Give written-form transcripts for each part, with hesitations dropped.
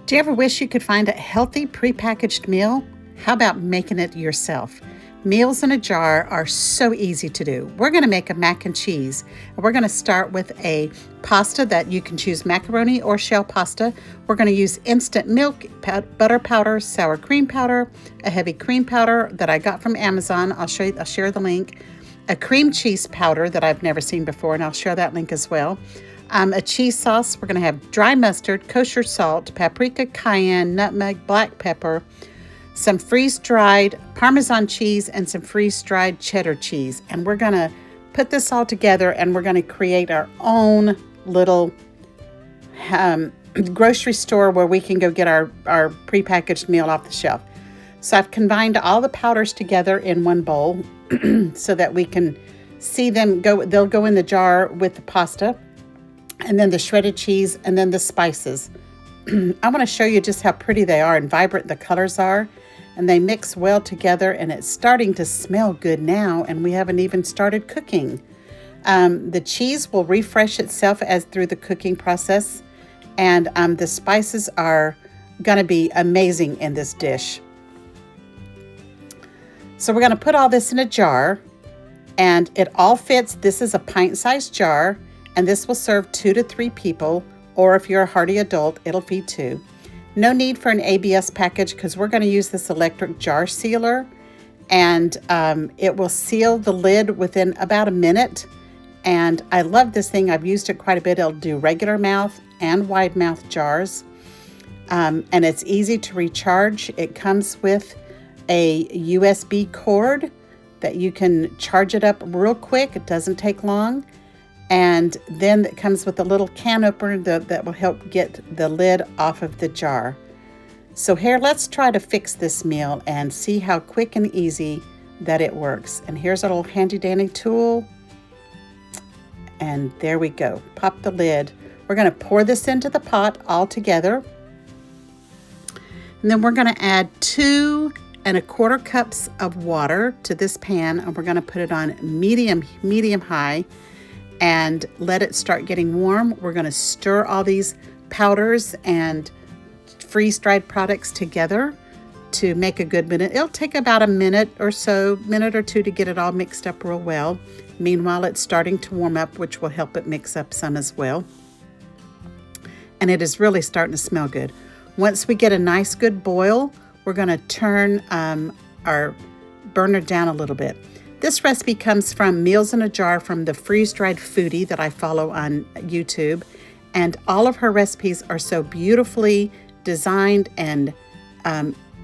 Do you ever wish you could find a healthy prepackaged meal? How about making it yourself? Meals in a jar are so easy to do. We're going to make a mac and cheese. We're going to start with a pasta that you can choose macaroni or shell pasta. We're going to use instant milk, butter powder, sour cream powder, a heavy cream powder that I got from Amazon. I'll share the link. A cream cheese powder that I've never seen before, and I'll share that link as well. A cheese sauce. We're going to have dry mustard, kosher salt, paprika, cayenne, nutmeg, black pepper, some freeze-dried Parmesan cheese, and some freeze-dried cheddar cheese. And we're going to put this all together, and we're going to create our own little grocery store where we can go get our prepackaged meal off the shelf. So I've combined all the powders together in one bowl so that we can see them go. They'll go in the jar with the pasta, and then the shredded cheese, and then the spices. I want to show you just how pretty they are and vibrant the colors are, and they mix well together, and it's starting to smell good now, and we haven't even started cooking. The cheese will refresh itself through the cooking process, and the spices are going to be amazing in this dish. So we're going to put all this in a jar, and it all fits. This is a pint-sized jar, and this will serve 2 to 3 people, or if you're a hearty adult, it'll feed 2. No need for an ABS package because we're going to use this electric jar sealer, and it will seal the lid within about a minute. And I love this thing. I've used it quite a bit. It'll do regular mouth and wide mouth jars, and it's easy to recharge. It comes with a USB cord that you can charge it up real quick. It doesn't take long. And then it comes with a little can opener that will help get the lid off of the jar. So here, let's try to fix this meal and see how quick and easy that it works. And here's a little handy dandy tool. And there we go. Pop the lid. We're going to pour this into the pot all together. And then we're going to add 2 1/4 cups of water to this pan, and we're going to put it on medium high and let it start getting warm. We're going to stir all these powders and freeze-dried products together to make a good minute. It'll take about a minute or 2 to get it all mixed up real well. Meanwhile, it's starting to warm up, which will help it mix up some as well. And it is really starting to smell good. Once we get a nice good boil, we're going to turn our burner down a little bit. This recipe comes from Meals in a Jar from the freeze-dried foodie that I follow on YouTube. And all of her recipes are so beautifully designed and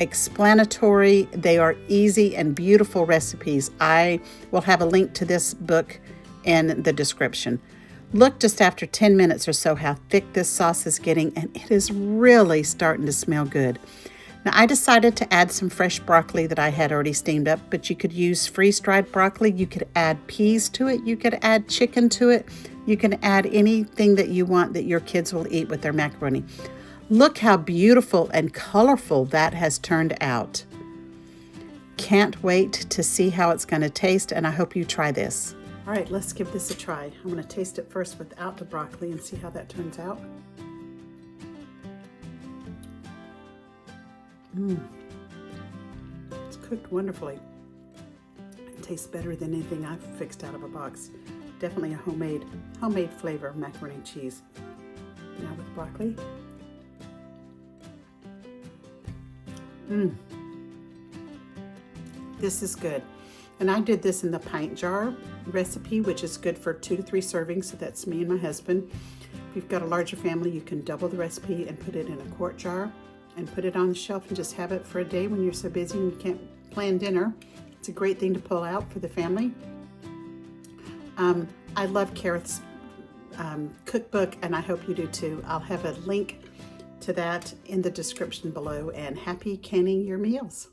explanatory. They are easy and beautiful recipes. I will have a link to this book in the description. Look just after 10 minutes or so how thick this sauce is getting, and it is really starting to smell good. Now, I decided to add some fresh broccoli that I had already steamed up, but you could use freeze-dried broccoli. You could add peas to it. You could add chicken to it. You can add anything that you want that your kids will eat with their macaroni. Look how beautiful and colorful that has turned out. Can't wait to see how it's going to taste, and I hope you try this. All right, let's give this a try. I'm going to taste it first without the broccoli and see how that turns out. It's cooked wonderfully. It tastes better than anything I've fixed out of a box. Definitely a homemade flavor macaroni and cheese. Now with broccoli. This is good. And I did this in the pint jar recipe, which is good for 2 to 3 servings. So that's me and my husband. If you've got a larger family, you can double the recipe and put it in a quart jar and put it on the shelf and just have it for a day when you're so busy and you can't plan dinner. It's a great thing to pull out for the family. I love Kareth's cookbook, and I hope you do too. I'll have a link to that in the description below, and happy canning your meals.